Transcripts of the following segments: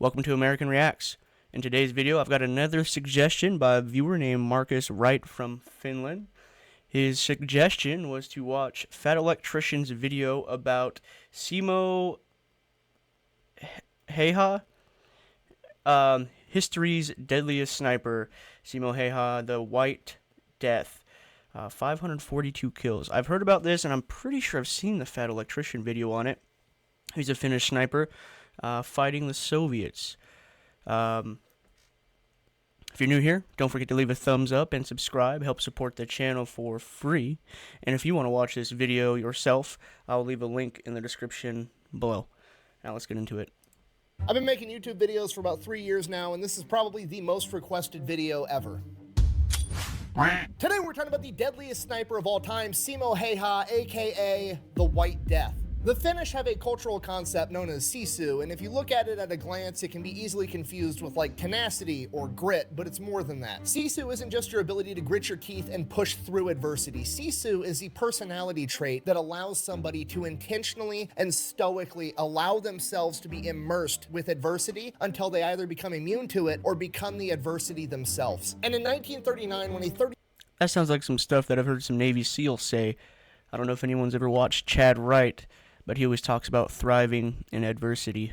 Welcome to American Reacts. In today's video, I've got another suggestion by a viewer named Marcus Wright from Finland. His suggestion was to watch Fat Electrician's video about Simo Häyhä, history's deadliest sniper, Simo Häyhä, the White Death. 542 kills. I've heard about this, and I'm pretty sure I've seen the Fat Electrician video on it. He's a Finnish sniper fighting the Soviets. If you're new here, don't forget to leave a thumbs up and subscribe. Help support the channel for free. And if you want to watch this video yourself, I'll leave a link in the description below. Now let's get into it. I've been making YouTube videos for about 3 years now, and this is probably the most requested video ever. Today we're talking about the deadliest sniper of all time, Simo Häyhä, aka the White Death. The Finnish have a cultural concept known as sisu, and if you look at it at a glance, it can be easily confused with like tenacity or grit, but it's more than that. Sisu isn't just your ability to grit your teeth and push through adversity. Sisu is the personality trait that allows somebody to intentionally and stoically allow themselves to be immersed with adversity until they either become immune to it or become the adversity themselves. And in 1939, when That sounds like some stuff that I've heard some Navy SEALs say. I don't know if anyone's ever watched Chad Wright, but he always talks about thriving in adversity.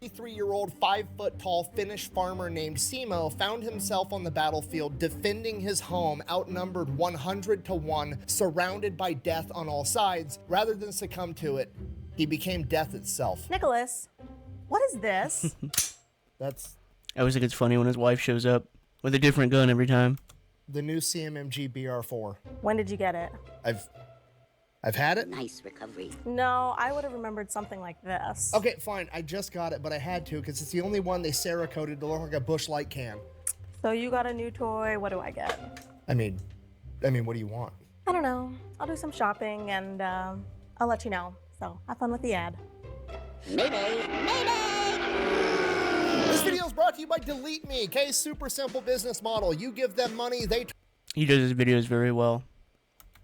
33-year-old, 5-foot-tall Finnish farmer named Simo found himself on the battlefield defending his home, outnumbered 100 to 1, surrounded by death on all sides. Rather than succumb to it, he became death itself. Nicholas, what is this? I always think it's funny when his wife shows up with a different gun every time. The new CMMG BR4. When did you get it? I've had it. Nice recovery. No, I would have remembered something like this. Okay, fine. I just got it, but I had to because it's the only one they Cerakoted to look like a Busch Light can. So you got a new toy. What do I get? I mean, what do you want? I don't know. I'll do some shopping and I'll let you know. So have fun with the ad. Mayday! Mayday! This video is brought to you by Delete Me. Okay, super simple business model. You give them money, they He does his videos very well.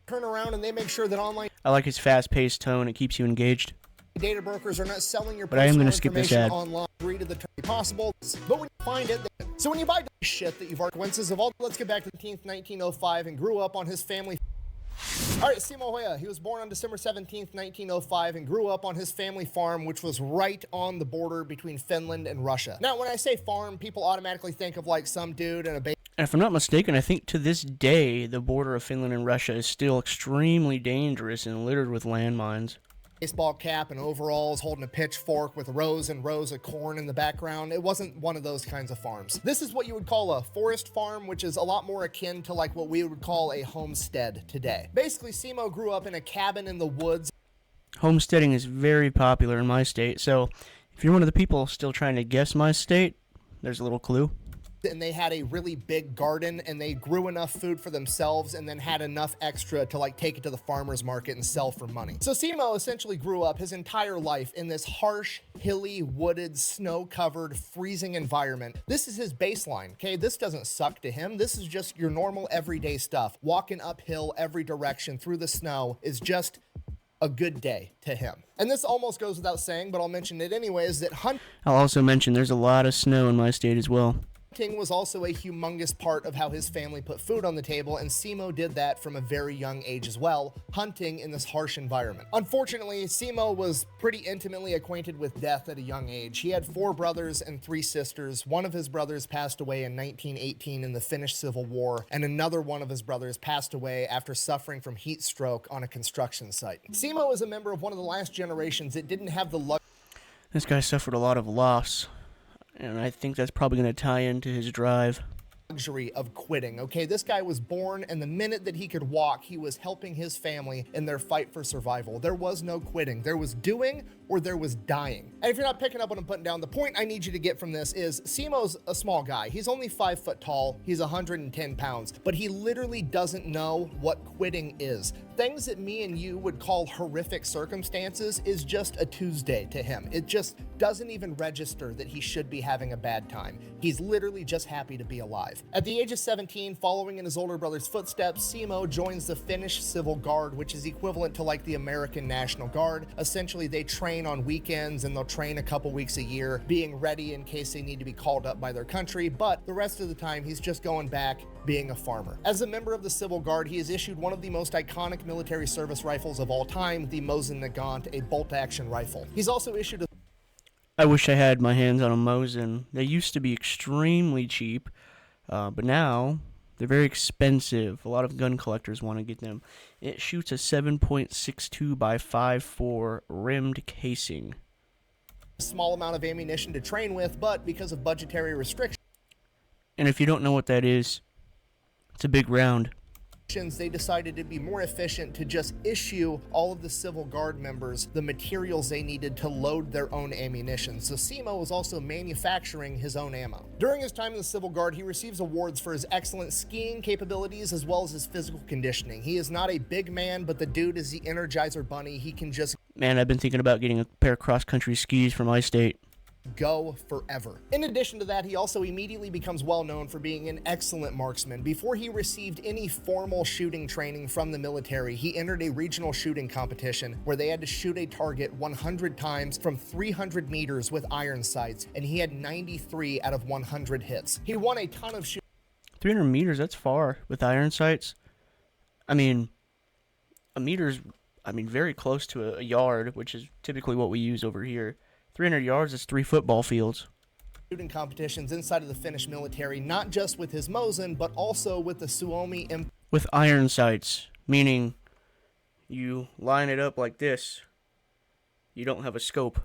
turn around and they make sure that online I like his fast-paced tone. It keeps you engaged. data brokers are not selling your But I am personal gonna skip this information ad. online. Agree to the term possible, but when you find it, so when you buy shit that you've already consequences of all. Let's get back to the 18th, 1905, and grew up on his family. All right, Simo Häyhä. He was born on December 17th, 1905, and grew up on his family farm, which was right on the border between Finland and Russia. Now, when I say farm, people automatically think of like some dude and a And if I'm not mistaken, I think to this day, the border of Finland and Russia is still extremely dangerous and littered with landmines. baseball cap and overalls, holding a pitchfork with rows and rows of corn in the background. It wasn't one of those kinds of farms. This is what you would call a forest farm, which is a lot more akin to like what we would call a homestead today. Basically, Simo grew up in a cabin in the woods. Homesteading is very popular in my state, so if you're one of the people still trying to guess my state, there's a little clue. And they had a really big garden, and they grew enough food for themselves and then had enough extra to like take it to the farmer's market and sell for money. So Simo essentially grew up his entire life in this harsh, hilly, wooded, snow-covered, freezing environment. This is his baseline, okay? This doesn't suck to him. This is just your normal everyday stuff. Walking uphill every direction through the snow is just a good day to him. And this almost goes without saying, but I'll mention it anyways, that I'll also mention there's a lot of snow in my state as well. hunting was also a humongous part of how his family put food on the table, and Simo did that from a very young age as well, hunting in this harsh environment. Unfortunately, Simo was pretty intimately acquainted with death at a young age. He had 4 brothers and 3 sisters. One of his brothers passed away in 1918 in the Finnish Civil War, and another one of his brothers passed away after suffering from heat stroke on a construction site. Simo is a member of one of the last generations that didn't have the luxury. This guy suffered a lot of loss, and I think that's probably going to tie into his drive. Of quitting, okay? This guy was born, and the minute that he could walk, he was helping his family in their fight for survival. There was no quitting. There was doing or there was dying. And if you're not picking up what I'm putting down, the point I need you to get from this is Simo's a small guy. He's only 5 foot tall. He's 110 pounds, but he literally doesn't know what quitting is. Things that me and you would call horrific circumstances is just a Tuesday to him. It just doesn't even register that he should be having a bad time. He's literally just happy to be alive. youth. At the age of 17, following in his older brother's footsteps, Simo joins the Finnish Civil Guard, which is equivalent to like the American National Guard. Essentially, they train on weekends and they'll train a couple weeks a year, being ready in case they need to be called up by their country, but the rest of the time he's just going back being a farmer. As a member of the Civil Guard, he is issued one of the most iconic military service rifles of all time, the Mosin Nagant, a bolt-action rifle. He's also issued a... I wish I had my hands on a Mosin. They used to be extremely cheap, but now they're very expensive. A lot of gun collectors want to get them. It shoots a 7.62 by 5.4 rimmed casing. small amount of ammunition to train with, but because of budgetary restrictions, And if you don't know what that is, it's a big round. they decided it'd be more efficient to just issue all of the Civil Guard members the materials they needed to load their own ammunition. So Simo was also manufacturing his own ammo. During his time in the Civil Guard, he receives awards for his excellent skiing capabilities as well as his physical conditioning. He is not a big man, but the dude is the Energizer Bunny. He can just... Man, I've been thinking about getting a pair of cross-country skis from iState. Go forever. In addition to that, he also immediately becomes well known for being an excellent marksman. Before he received any formal shooting training from the military, he entered a regional shooting competition where they had to shoot a target 100 times from 300 meters with iron sights, and he had 93 out of 100 hits. He won a ton of 300 meters, that's far with iron sights. I mean, a meter's, very close to a yard, which is typically what we use over here. 300 yards is 3 football fields. Shooting competitions inside of the Finnish military, not just with his Mosin, but also with the Suomi With iron sights, meaning you line it up like this. You don't have a scope.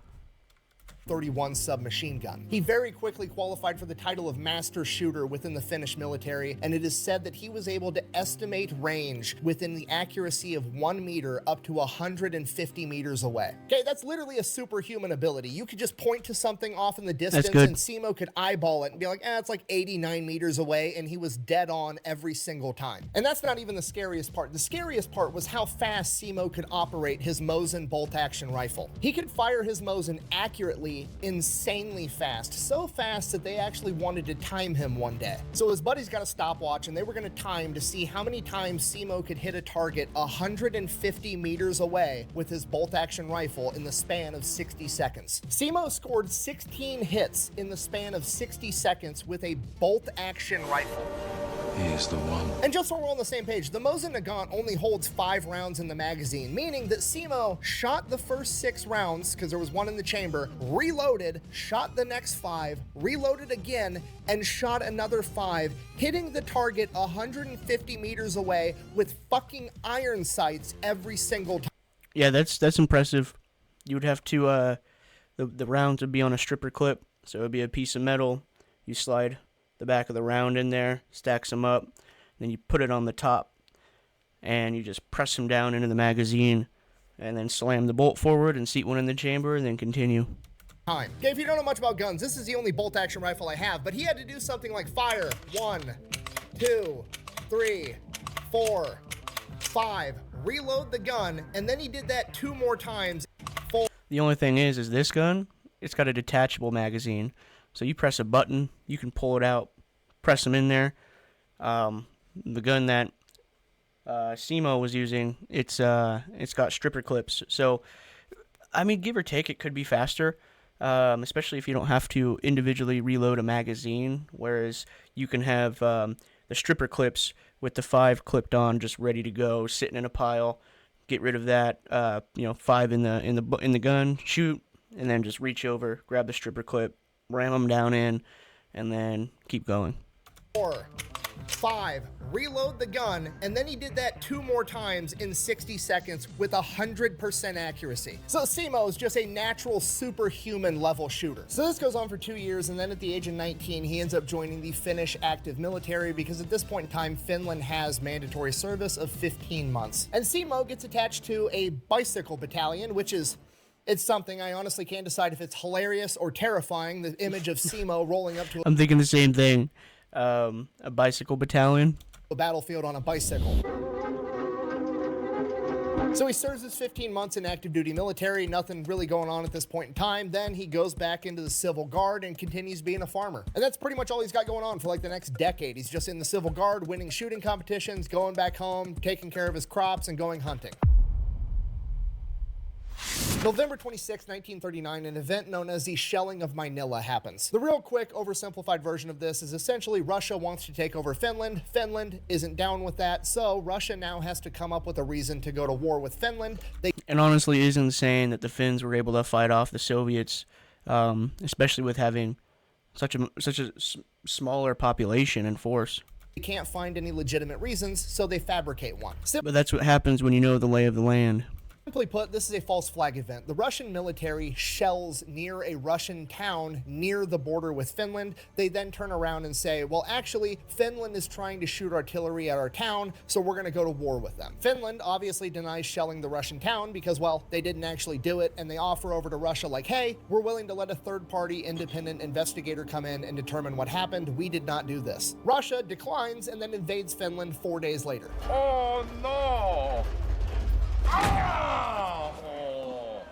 31 submachine gun. He very quickly qualified for the title of master shooter within the Finnish military, and it is said that he was able to estimate range within the accuracy of 1 meter up to 150 meters away. Okay, that's literally a superhuman ability. You could just point to something off in the distance and Simo could eyeball it and be like, it's like 89 meters away, and he was dead on every single time. And that's not even the scariest part. The scariest part was how fast Simo could operate his Mosin bolt-action rifle. He could fire his Mosin accurately, insanely fast, so fast that they actually wanted to time him one day. So his buddies got a stopwatch and they were going to time to see how many times Simo could hit a target 150 meters away with his bolt-action rifle in the span of 60 seconds. Simo scored 16 hits in the span of 60 seconds with a bolt-action rifle. He is the one. And just so we're on the same page, the Mosin Nagant only holds 5 rounds in the magazine, meaning that Simo shot the first 6 rounds, because there was 1 in the chamber, reloaded, shot the next 5, reloaded again, and shot another 5, hitting the target 150 meters away with fucking iron sights every single time. Yeah, that's impressive. You would have to, the rounds would be on a stripper clip, so it would be a piece of metal. You slide the back of the round in there, stacks them up, then you put it on the top, and you just press them down into the magazine, and then slam the bolt forward and seat one in the chamber, and then continue. Okay, if you don't know much about guns, this is the only bolt-action rifle I have, but he had to do something like fire 1, 2, 3, 4, 5, reload the gun, and then he did that 2 more times. The only thing is this gun, it's got a detachable magazine. So you press a button, you can pull it out, press them in there. The gun that Simo was using, it's got stripper clips. So, give or take, it could be faster, especially if you don't have to individually reload a magazine. Whereas you can have the stripper clips with the 5 clipped on, just ready to go, sitting in a pile. Get rid of that, 5 in the gun, shoot, and then just reach over, grab the stripper clip, ram them down in, and then keep going. 4, 5, reload the gun, and then he did that 2 more times in 60 seconds with 100% accuracy. So Simo is just a natural superhuman level shooter. So this goes on for 2 years, and then at the age of 19, he ends up joining the Finnish active military because at this point in time, Finland has mandatory service of 15 months. And Simo gets attached to a bicycle battalion, which is... It's something I honestly can't decide if it's hilarious or terrifying, the image of Simo rolling up to I'm thinking the same thing. A bicycle battalion. a battlefield on a bicycle. So he serves his 15 months in active duty military, nothing really going on at this point in time. Then he goes back into the Civil Guard and continues being a farmer. And that's pretty much all he's got going on for like the next decade. He's just in the Civil Guard, winning shooting competitions, going back home, taking care of his crops, and going hunting. November 26, 1939, an event known as the Shelling of Manila happens. The real quick, oversimplified version of this is essentially Russia wants to take over Finland. Finland isn't down with that, so Russia now has to come up with a reason to go to war with Finland. And honestly, it is insane that the Finns were able to fight off the Soviets, especially with having such a smaller population and force. They can't find any legitimate reasons, so they fabricate one. But that's what happens when you know the lay of the land. Simply put, this is a false flag event. The Russian military shells near a Russian town near the border with Finland. They then turn around and say, well, actually, Finland is trying to shoot artillery at our town, so we're going to go to war with them. Finland obviously denies shelling the Russian town because, well, they didn't actually do it, and they offer over to Russia like, hey, we're willing to let a third-party independent investigator come in and determine what happened. We did not do this. Russia declines and then invades Finland 4 days later. Oh no!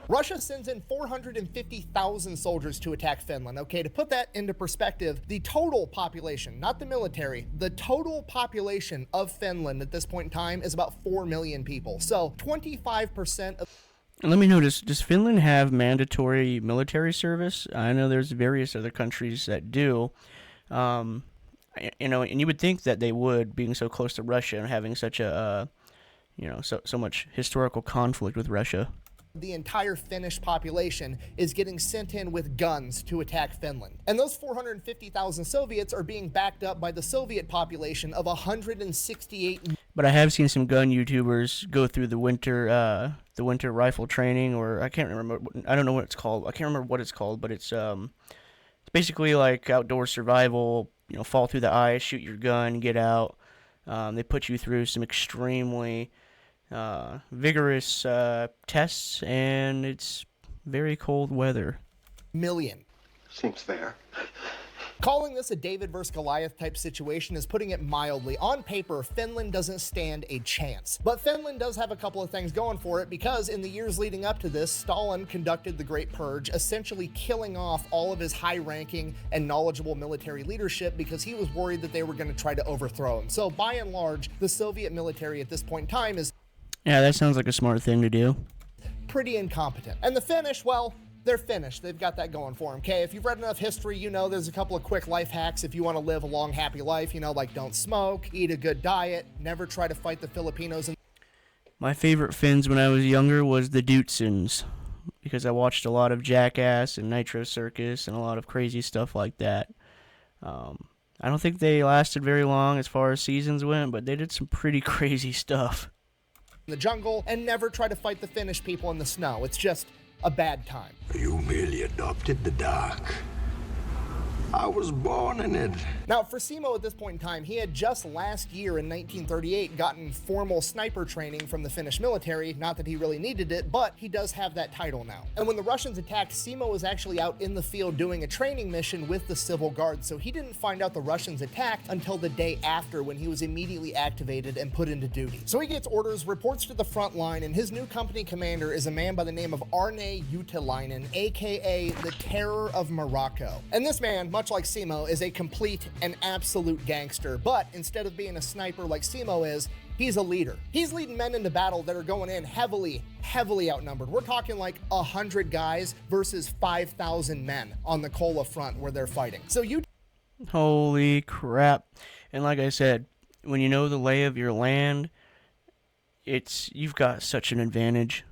Russia sends in 450,000 soldiers to attack Finland. Okay, to put that into perspective, the total population, not the military, the total population of Finland at this point in time is about 4 million people. So 25% of... And let me know, does Finland have mandatory military service? I know there's various other countries that do. And you would think that they would, being so close to Russia and having such a... so much historical conflict with Russia. The entire Finnish population is getting sent in with guns to attack Finland. And those 450,000 Soviets are being backed up by the Soviet population of 168. But I have seen some gun YouTubers go through the winter rifle training, or I can't remember. I don't know what it's called. I can't remember what it's called, but it's basically like outdoor survival. Fall through the ice, shoot your gun, get out. They put you through some extremely vigorous tests, and it's very cold weather. Million. Seems fair. Calling this a David versus Goliath type situation is putting it mildly. On paper, Finland doesn't stand a chance. But Finland does have a couple of things going for it, because in the years leading up to this, Stalin conducted the Great Purge, essentially killing off all of his high-ranking and knowledgeable military leadership because he was worried that they were going to try to overthrow him. So by and large, the Soviet military at this point in time is... Yeah, that sounds like a smart thing to do. Pretty incompetent. And the Finnish, well... they're Finnish. They've got that going for them. Okay, if you've read enough history, there's a couple of quick life hacks if you want to live a long, happy life, like don't smoke, eat a good diet, never try to fight the Filipinos. My favorite Finns when I was younger was the Dutesons, because I watched a lot of Jackass and Nitro Circus and a lot of crazy stuff like that. I don't think they lasted very long as far as seasons went, but they did some pretty crazy stuff. In the jungle, and never try to fight the Finnish people in the snow. It's just a bad time. You merely adopted the dark. I was born in it. Now, for Simo at this point in time, he had just last year in 1938 gotten formal sniper training from the Finnish military. Not that he really needed it, but he does have that title now. And when the Russians attacked, Simo was actually out in the field doing a training mission with the Civil Guard, so he didn't find out the Russians attacked until the day after, when he was immediately activated and put into duty. So he gets orders, reports to the front line, and his new company commander is a man by the name of Arne Juutilainen, aka the Terror of Morocco. And this man, much like Simo, is a complete and absolute gangster, but instead of being a sniper like Simo is, he's a leader. He's leading men into battle that are going in heavily outnumbered. We're talking like 100 guys versus 5,000 men on the Kola front where they're fighting. So Holy crap. And like I said, when you know the lay of your land, you've got such an advantage.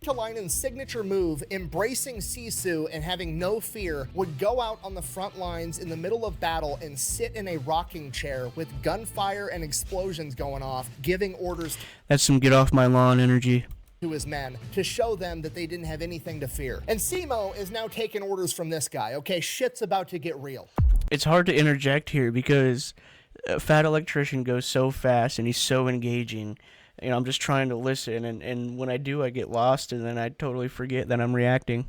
Juutilainen's signature move, embracing Sisu and having no fear, would go out on the front lines in the middle of battle and sit in a rocking chair with gunfire and explosions going off, giving orders That's some get off my lawn energy to his men to show them that they didn't have anything to fear. And Simo is now taking orders from this guy. Okay, shit's about to get real. It's hard to interject here because Fat Electrician goes so fast and he's so engaging. I'm just trying to listen, and when I do, I get lost, and then I totally forget that I'm reacting.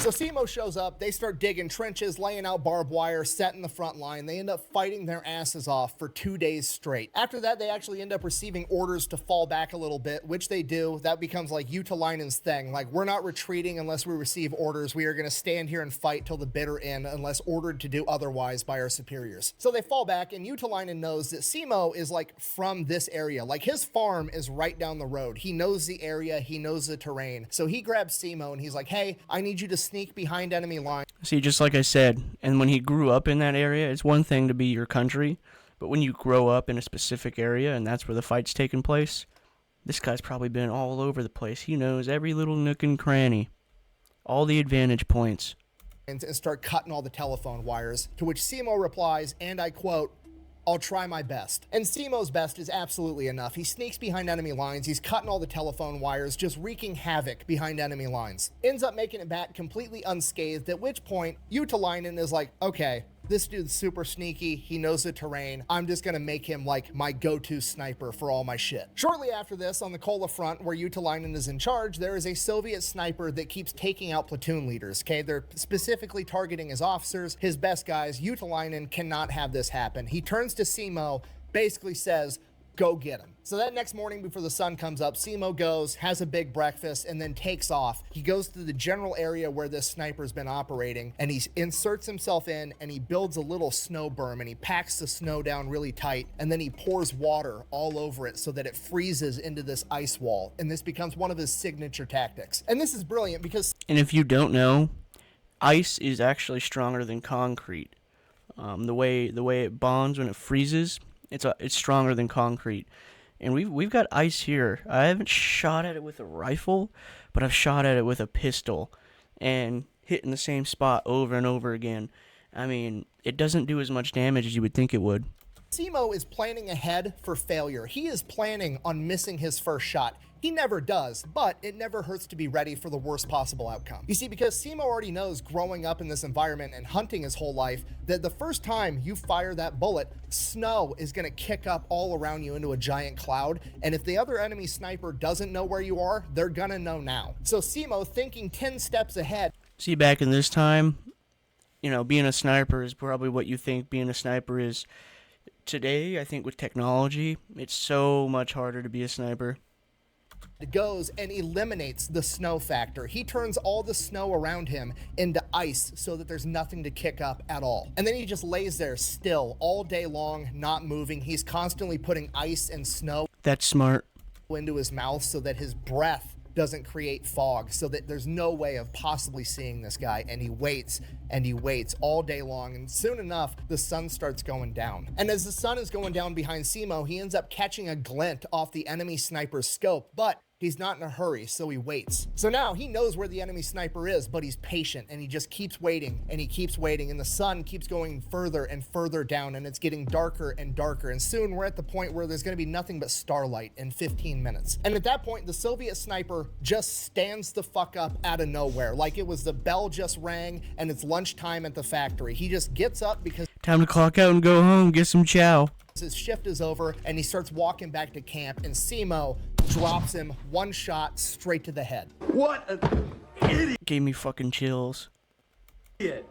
So Simo shows up, they start digging trenches, laying out barbed wire, setting the front line. They end up fighting their asses off for 2 days straight. After that, they actually end up receiving orders to fall back a little bit, which they do. That becomes like Utalainen's thing. Like, we're not retreating unless we receive orders. We are going to stand here and fight till the bitter end unless ordered to do otherwise by our superiors. So they fall back, and Utalainen knows that Simo is like from this area. Like, his farm is right down the road. He knows the area, he knows the terrain. So he grabs Simo and he's like, hey, I need you to sneak behind enemy lines. See, just like I said, and when he grew up in that area, it's one thing to be your country, but when you grow up in a specific area and that's where the fight's taking place, this guy's probably been all over the place. He knows every little nook and cranny, all the advantage points. And start cutting all the telephone wires, to which Simo replies, and I quote, I'll try my best. And Simo's best is absolutely enough. He sneaks behind enemy lines, he's cutting all the telephone wires, just wreaking havoc behind enemy lines. Ends up making it back completely unscathed, at which point Utalainen is like, okay, this dude's super sneaky, he knows the terrain, I'm just gonna make him like my go-to sniper for all my shit. Shortly after this, on the Kola front, where Utalainen is in charge, there is a Soviet sniper that keeps taking out platoon leaders, okay? They're specifically targeting his officers, his best guys. Utalainen cannot have this happen. He turns to Simo, basically says, go get him. So that next morning before the sun comes up, Simo goes, has a big breakfast, and then takes off. He goes to the general area where this sniper's been operating, and he inserts himself in, and he builds a little snow berm, and he packs the snow down really tight, and then he pours water all over it so that it freezes into this ice wall, and this becomes one of his signature tactics. And this is brilliant because... And if you don't know, ice is actually stronger than concrete. The way it bonds when it freezes, it's stronger than concrete. And we've got ice here. I haven't shot at it with a rifle, but I've shot at it with a pistol and hit in the same spot over and over again. I mean, it doesn't do as much damage as you would think it would. Simo is planning ahead for failure. He is planning on missing his first shot. He never does, but it never hurts to be ready for the worst possible outcome. You see, because Simo already knows, growing up in this environment and hunting his whole life, that the first time you fire that bullet, snow is going to kick up all around you into a giant cloud, and if the other enemy sniper doesn't know where you are, they're going to know now. So Simo, thinking 10 steps ahead. See, back in this time, you know, being a sniper is probably what you think being a sniper is. Today, I think with technology, it's so much harder to be a sniper. Goes and eliminates the snow factor. He turns all the snow around him into ice so that there's nothing to kick up at all. And then he just lays there still all day long, not moving. He's constantly putting ice and snow. That's smart. Into his mouth so that his breath doesn't create fog, so that there's no way of possibly seeing this guy. And he waits all day long, and soon enough the sun starts going down. And as the sun is going down behind Simo, he ends up catching a glint off the enemy sniper's scope, but he's not in a hurry, so he waits. So now he knows where the enemy sniper is, but he's patient, and he just keeps waiting, and he keeps waiting, and the sun keeps going further and further down, and it's getting darker and darker, and soon we're at the point where there's going to be nothing but starlight in 15 minutes. And at that point, the Soviet sniper just stands the fuck up out of nowhere, like it was the bell just rang, and it's lunchtime at the factory. He just gets up because... Time to clock out and go home, get some chow. His shift is over, and he starts walking back to camp, and Simo drops him one shot straight to the head. What an idiot! Gave me fucking chills.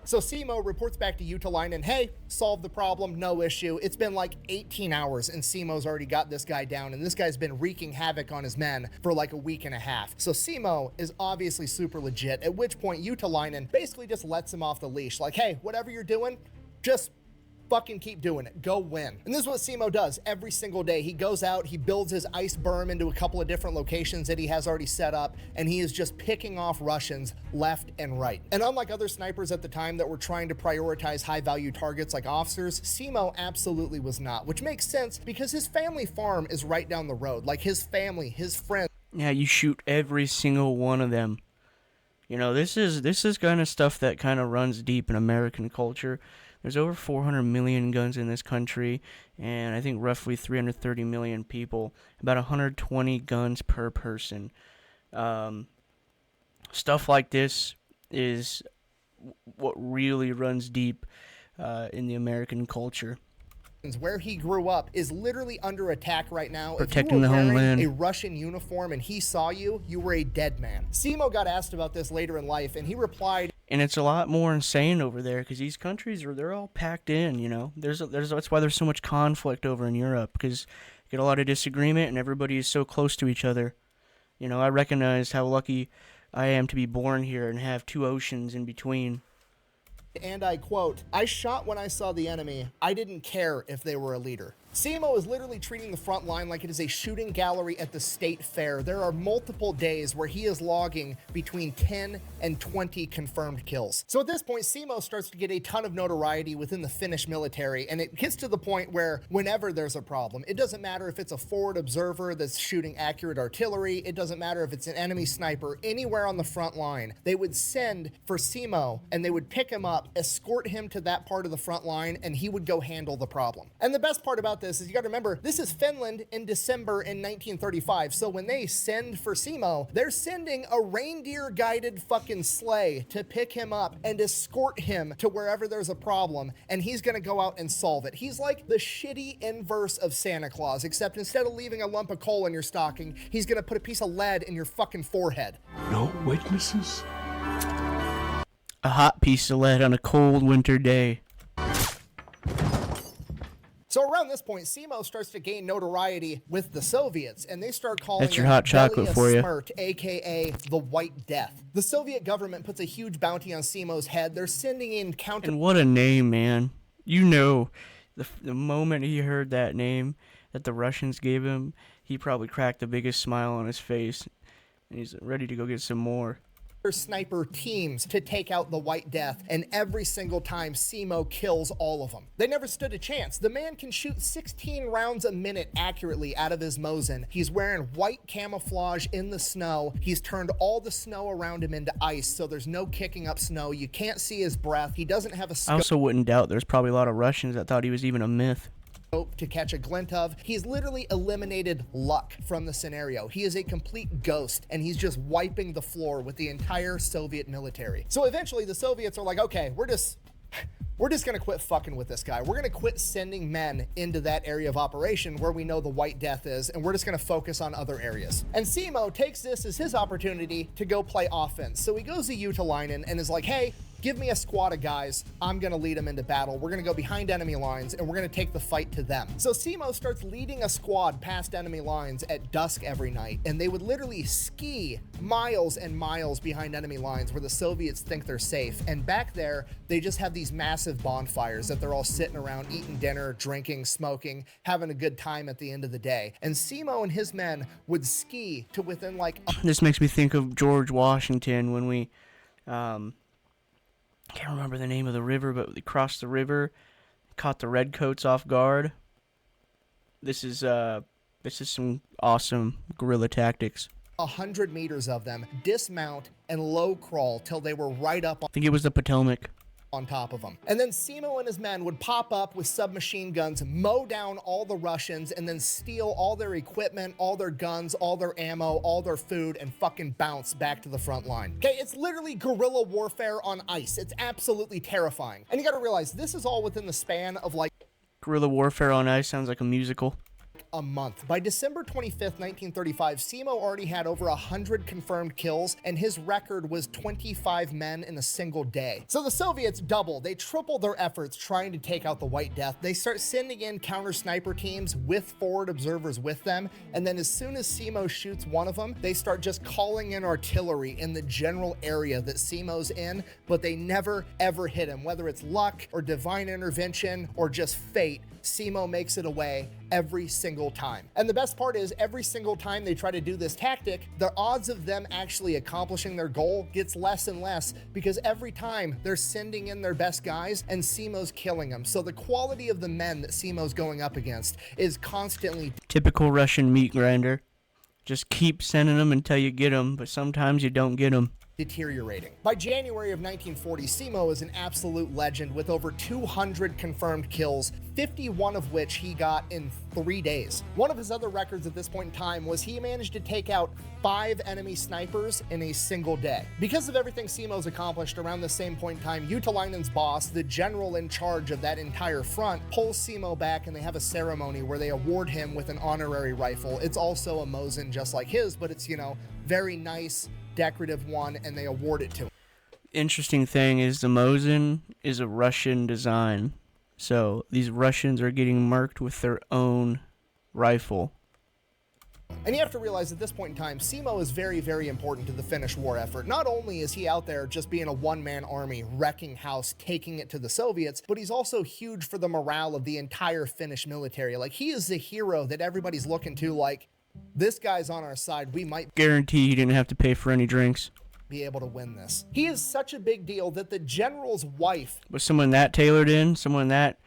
So Simo reports back to Utalainen, hey, solved the problem, no issue. It's been like 18 hours, and Simo's already got this guy down, and this guy's been wreaking havoc on his men for like a week and a half. So Simo is obviously super legit, at which point Utalainen basically just lets him off the leash. Like, hey, whatever you're doing, just fucking keep doing it. Go win. And this is what Simo does every single day. He goes out, he builds his ice berm into a couple of different locations that he has already set up, and he is just picking off Russians left and right. And unlike other snipers at the time that were trying to prioritize high-value targets like officers, Simo absolutely was not, which makes sense because his family farm is right down the road. Like, his family, his friends. Yeah, you shoot every single one of them. You know, this is kind of stuff that kind of runs deep in American culture. There's over 400 million guns in this country, and I think roughly 330 million people, about 120 guns per person. Stuff like this is what really runs deep in the American culture. where he grew up is literally under attack right now. Protecting if you the were wearing homeland. a Russian uniform and he saw you, you were a dead man. Simo got asked about this later in life, and he replied, And it's a lot more insane over there because these countries they're all packed in. You know, that's why there's so much conflict over in Europe, because you get a lot of disagreement and everybody is so close to each other. You know, I recognize how lucky I am to be born here and have two oceans in between. and I quote, "I shot when I saw the enemy. I didn't care if they were a leader." Simo is literally treating the front line like it is a shooting gallery at the state fair. There are multiple days where he is logging between 10 and 20 confirmed kills. So at this point, Simo starts to get a ton of notoriety within the Finnish military, and it gets to the point where whenever there's a problem, it doesn't matter if it's a forward observer that's shooting accurate artillery, it doesn't matter if it's an enemy sniper, anywhere on the front line, they would send for Simo and they would pick him up, escort him to that part of the front line, and he would go handle the problem. And the best part about this is you got to remember, this is Finland in December in 1935. So when they send for Simo, they're sending a reindeer-guided fucking sleigh to pick him up and escort him to wherever there's a problem, and he's gonna go out and solve it. He's like the shitty inverse of Santa Claus, except instead of leaving a lump of coal in your stocking, he's gonna put a piece of lead in your fucking forehead. No witnesses? A hot piece of lead on a cold winter day. So around this point, Simo starts to gain notoriety with the Soviets, and they start calling That's your him hot chocolate for you. Smrt, aka the White Death. The Soviet government puts a huge bounty on Simo's head. They're sending in counter... And what a name, man. You know, the moment he heard that name that the Russians gave him, he probably cracked the biggest smile on his face, and he's ready to go get some more. Sniper teams to take out the White Death, and every single time Simo kills all of them. They never stood a chance. The man can shoot 16 rounds a minute accurately out of his Mosin. He's wearing white camouflage in the snow. He's turned all the snow around him into ice, so there's no kicking up snow. You can't see his breath. He doesn't have a I also wouldn't doubt there's probably a lot of Russians that thought he was even a myth to catch a glint of. He's literally eliminated luck from the scenario. He is a complete ghost, and he's just wiping the floor with the entire Soviet military. So eventually the Soviets are like, okay, we're just gonna quit fucking with this guy. We're gonna quit sending men into that area of operation where we know the White Death is, and we're just gonna focus on other areas. And Simo takes this as his opportunity to go play offense. So he goes to Utalainen and is like, hey, give me a squad of guys. I'm gonna lead them into battle. We're gonna go behind enemy lines and we're gonna take the fight to them. So Simo starts leading a squad past enemy lines at dusk every night, and they would literally ski miles and miles behind enemy lines where the Soviets think they're safe. And back there, they just have these massive bonfires that they're all sitting around eating dinner, drinking, smoking, having a good time at the end of the day. And Simo and his men would ski to within like... This makes me think of George Washington when we... I can't remember the name of the river, but we crossed the river, caught the redcoats off guard. This is some awesome guerrilla tactics. 100 meters of them, dismount and low crawl till they were right up I think it was the Potomac. on top of them. And then Simo and his men would pop up with submachine guns, mow down all the Russians, and then steal all their equipment, all their guns, all their ammo, all their food, and fucking bounce back to the front line. Okay, it's literally guerrilla warfare on ice. It's absolutely terrifying. And you gotta realize, this is all within the span of like Guerrilla warfare on ice sounds like a musical. a month. By December 25th, 1935, Simo already had over 100 confirmed kills, and his record was 25 men in a single day. So the Soviets double, they triple their efforts trying to take out the White Death. They start sending in counter sniper teams with forward observers with them, and then as soon as Simo shoots one of them, they start just calling in artillery in the general area that Simo's in, but they never ever hit him. Whether it's luck or divine intervention or just fate, Simo makes it away every single time. And the best part is, every single time they try to do this tactic, the odds of them actually accomplishing their goal gets less and less, because every time they're sending in their best guys and Simo's killing them. So the quality of the men that Simo's going up against is constantly... Typical Russian meat grinder. Just keep sending them until you get them, but sometimes you don't get them. deteriorating. By January of 1940, Simo is an absolute legend with over 200 confirmed kills, 51 of which he got in 3 days. One of his other records at this point in time was he managed to take out 5 enemy snipers in a single day. Because of everything Simo's accomplished around the same point in time, Utalainen's boss, the general in charge of that entire front, pulls Simo back and they have a ceremony where they award him with an honorary rifle. It's also a Mosin just like his, but it's, very nice, decorative one, and they award it to him. Interesting thing is the Mosin is a Russian design. So these Russians are getting marked with their own rifle. And you have to realize at this point in time, Simo is very, very important to the Finnish war effort. Not only is he out there just being a one-man army, wrecking house, taking it to the Soviets, but he's also huge for the morale of the entire Finnish military. Like, he is the hero that everybody's looking to, like, this guy's on our side. We might Guarantee he didn't have to pay for any drinks. Be able to win this. He is such a big deal that the general's wife, But someone that tailored in, someone that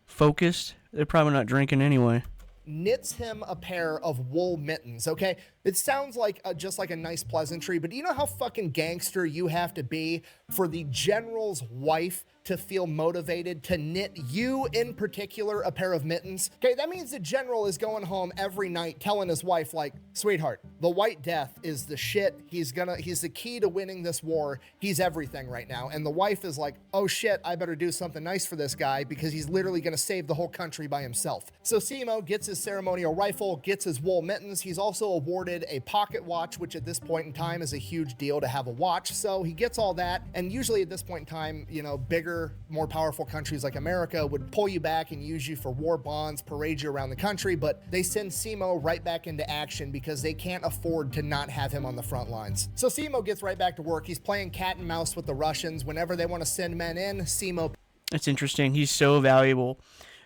focused, they're probably not drinking anyway. knits him a pair of wool mittens, okay? It sounds like just like a nice pleasantry, but do you know how fucking gangster you have to be for the general's wife to feel motivated to knit you in particular a pair of mittens? Okay, that means the general is going home every night telling his wife, like, sweetheart, the White Death is the shit. He's the key to winning this war. He's everything right now. And the wife is like, oh shit, I better do something nice for this guy because he's literally gonna save the whole country by himself. So Simo gets his ceremonial rifle, gets his wool mittens. He's also awarded a pocket watch, which at this point in time is a huge deal to have a watch. So he gets all that. And usually at this point in time, you know, bigger, more powerful countries like America would pull you back and use you for war bonds, parade you around the country, but they send Simo right back into action because they can't afford to not have him on the front lines. So Simo gets right back to work. He's playing cat and mouse with the Russians. Whenever they want to send men in, Simo That's interesting. He's so valuable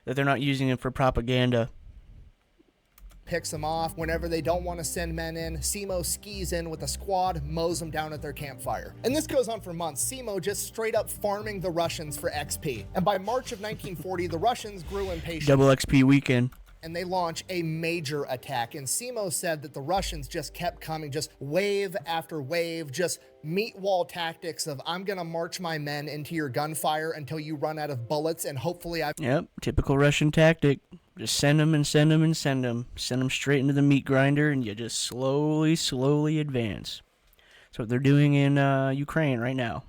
that they're not using him for propaganda. picks them off. Whenever they don't want to send men in, Simo skis in with a squad, mows them down at their campfire. And this goes on for months. Simo just straight up farming the Russians for XP. And by March of 1940, the Russians grew impatient. Double XP weekend. And they launch a major attack. And Simo said that the Russians just kept coming, just wave after wave, just meat wall tactics of, I'm gonna march my men into your gunfire until you run out of bullets, and hopefully Yep, typical Russian tactic. Just send them and send them and send them. Send them straight into the meat grinder, and you just slowly advance. That's what they're doing in Ukraine right now.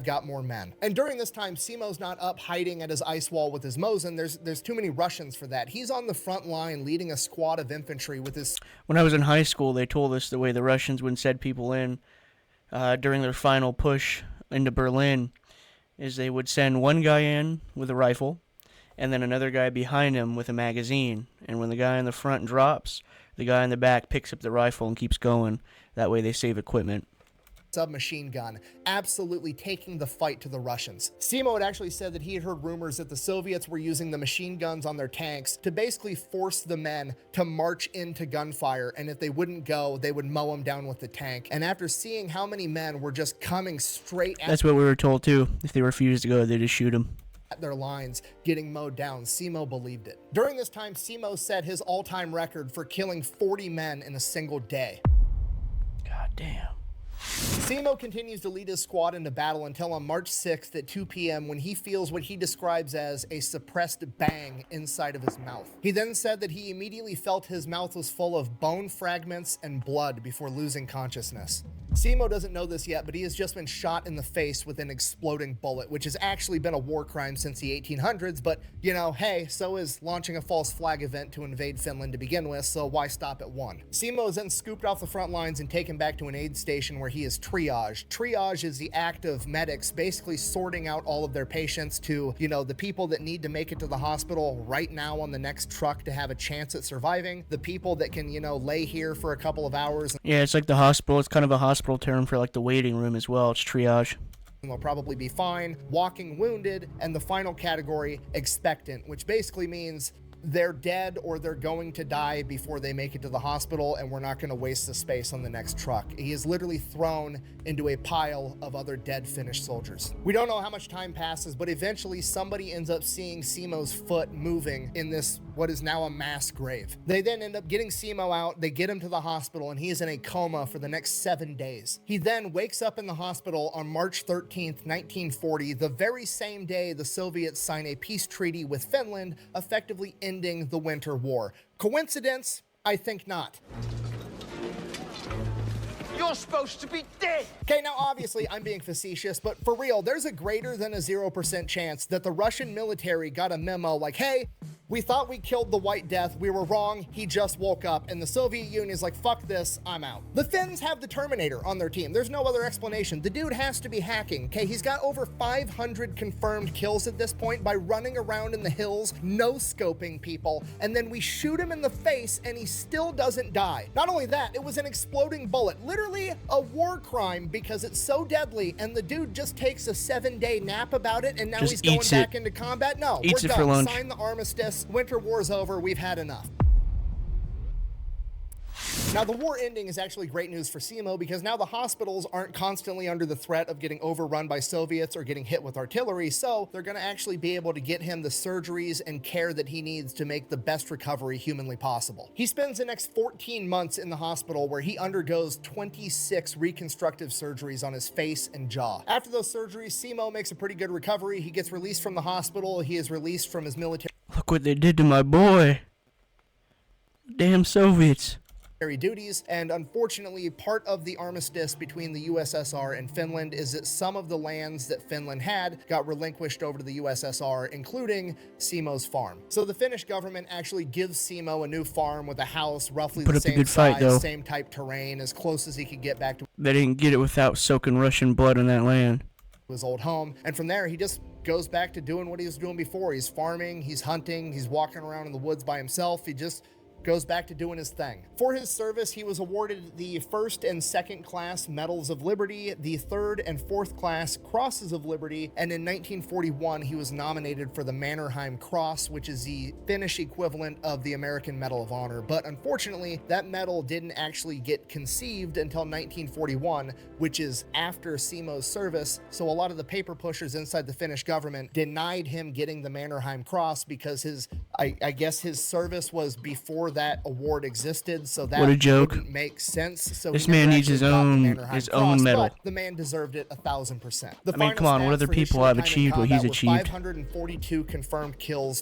got more men. And during this time, Simo's not up hiding at his ice wall with his Mosin. There's too many Russians for that. He's on the front line leading a squad of infantry with his... When I was in high school, they told us the way the Russians would send people in during their final push into Berlin is they would send one guy in with a rifle and then another guy behind him with a magazine. And when the guy in the front drops, the guy in the back picks up the rifle and keeps going. That way they save equipment. Submachine gun, absolutely taking the fight to the Russians. Simo had actually said that he had heard rumors that the Soviets were using the machine guns on their tanks to basically force the men to march into gunfire, and if they wouldn't go, they would mow them down with the tank. And after seeing how many men were just coming straight That's what we were told too. If they refused to go, they just shoot them. at their lines, getting mowed down, Simo believed it. During this time, Simo set his all-time record for killing 40 men in a single day. God damn. Simo continues to lead his squad into battle until on March 6th at 2 p.m. when he feels what he describes as a suppressed bang inside of his mouth. He then said that he immediately felt his mouth was full of bone fragments and blood before losing consciousness. Simo doesn't know this yet, but he has just been shot in the face with an exploding bullet, which has actually been a war crime since the 1800s, but, you know, hey, so is launching a false flag event to invade Finland to begin with, so why stop at one? Simo is then scooped off the front lines and taken back to an aid station where he is triaged. Triage is the act of medics basically sorting out all of their patients to, you know, the people that need to make it to the hospital right now on the next truck to have a chance at surviving, the people that can, you know, lay here for a couple of hours. Yeah, it's like the hospital. It's kind of a hospital term for like the waiting room as well. It's triage. And they'll probably be fine, walking wounded, and the final category, expectant, which basically means they're dead or they're going to die before they make it to the hospital, and we're not going to waste the space on the next truck. He is literally thrown into a pile of other dead Finnish soldiers. We don't know how much time passes, but eventually somebody ends up seeing Simo's foot moving in this, what is now a mass grave. They then end up getting Simo out, they get him to the hospital, and he is in a coma for the next 7 days. He then wakes up in the hospital on March 13th, 1940, the very same day the Soviets sign a peace treaty with Finland, effectively ending the Winter War. Coincidence? I think not. You're supposed to be dead! Okay, now obviously I'm being facetious, but for real, there's a greater than a 0% chance that the Russian military got a memo like, hey, we thought we killed the White Death, we were wrong, he just woke up, and the Soviet Union is like, fuck this, I'm out. The Finns have the Terminator on their team. There's no other explanation. The dude has to be hacking, okay? He's got over 500 confirmed kills at this point by running around in the hills, no-scoping people, and then we shoot him in the face and he still doesn't die. Not only that, it was an exploding bullet, literally a war crime because it's so deadly, and the dude just takes a 7-day nap about it, and now Just he's going eats back it. into combat? No, Eats we're it for done. lunch. Sign the armistice. Winter War's over. We've had enough. Now, the war ending is actually great news for Simo because now the hospitals aren't constantly under the threat of getting overrun by Soviets or getting hit with artillery, so they're going to actually be able to get him the surgeries and care that he needs to make the best recovery humanly possible. He spends the next 14 months in the hospital where he undergoes 26 reconstructive surgeries on his face and jaw. After those surgeries, Simo makes a pretty good recovery. He gets released from the hospital. He is released from his military Look what they did to my boy. Damn Soviets. duties, and unfortunately part of the armistice between the USSR and Finland is that some of the lands that Finland had got relinquished over to the USSR, including Simo's farm. So the Finnish government actually gives Simo a new farm with a house roughly Put the up a same good fight, size, though. same type terrain, as close as he could get back to They didn't get it without soaking Russian blood in that land. his old home, and from there he just goes back to doing what he was doing before. He's farming, he's hunting, he's walking around in the woods by himself. He just goes back to doing his thing. For his service, he was awarded the 1st and 2nd class Medals of Liberty, the 3rd and 4th class Crosses of Liberty, and in 1941 he was nominated for the Mannerheim Cross, which is the Finnish equivalent of the American Medal of Honor. But unfortunately, that medal didn't actually get conceived until 1941, which is after Simo's service, so a lot of the paper pushers inside the Finnish government denied him getting the Mannerheim Cross because his, I guess his service was before that award existed, so that What a joke. wouldn't make sense. So This he never man needs actually his got the own- Mannerheim his Cross, own medal. but the man deserved it 1,000%. The I mean, final come on, what stats other for his people short have time in achieved what he's combat were achieved? 542 confirmed kills,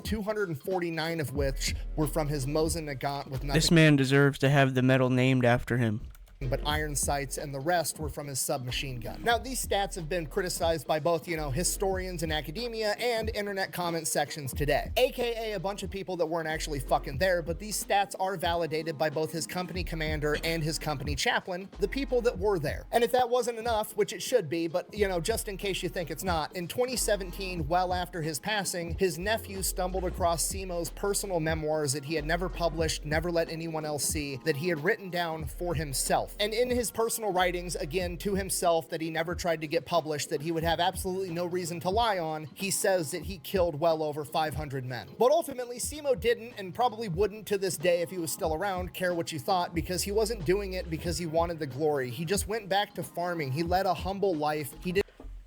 249 of which were from his Mosin Nagant with nothing This man deserves to have the medal named after him. but iron sights, and the rest were from his submachine gun. Now, these stats have been criticized by both, historians in academia and internet comment sections today, aka a bunch of people that weren't actually fucking there, but these stats are validated by both his company commander and his company chaplain, the people that were there. And if that wasn't enough, which it should be, but just in case you think it's not, in 2017, well after his passing, his nephew stumbled across Simo's personal memoirs that he had never published, never let anyone else see, that he had written down for himself. And in his personal writings, again, to himself, that he never tried to get published, that he would have absolutely no reason to lie on, he says that he killed well over 500 men. But ultimately, Simo didn't, and probably wouldn't to this day if he was still around, care what you thought, because he wasn't doing it because he wanted the glory. He just went back to farming. He led a humble life. He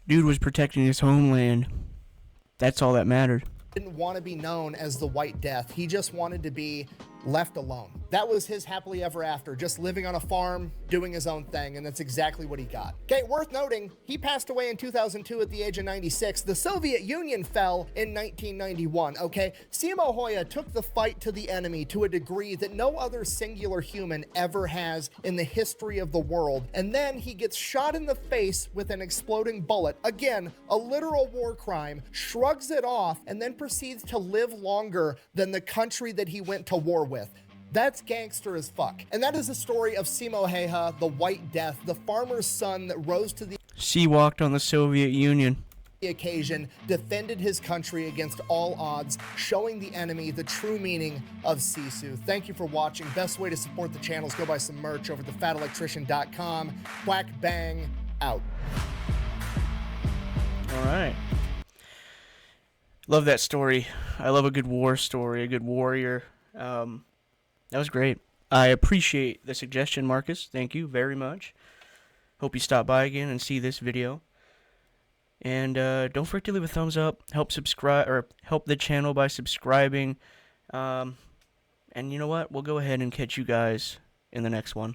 Dude was protecting his homeland. That's all that mattered. didn't want to be known as the White Death. He just wanted to be left alone. That was his happily ever after, just living on a farm, doing his own thing, and that's exactly what he got. Okay, worth noting, he passed away in 2002 at the age of 96. The Soviet Union fell in 1991, okay? Simo Häyhä took the fight to the enemy to a degree that no other singular human ever has in the history of the world, and then he gets shot in the face with an exploding bullet. Again, a literal war crime, shrugs it off, and then proceeds to live longer than the country that he went to war with. That's gangster as fuck. And that is the story of Simo Häyhä, the White Death, the farmer's son that rose to the Sea walked on the Soviet Union. occasion, defended his country against all odds, showing the enemy the true meaning of Sisu. Thank you for watching. Best way to support the channel is go buy some merch over at thefatelectrician.com. Whack bang out. All right. Love that story. I love a good war story, a good warrior. That was great. I appreciate the suggestion, Marcus. Thank you very much. Hope you stop by again and see this video. And don't forget to leave a thumbs up. Help subscribe or help the channel by subscribing. And you know what? We'll go ahead and catch you guys in the next one.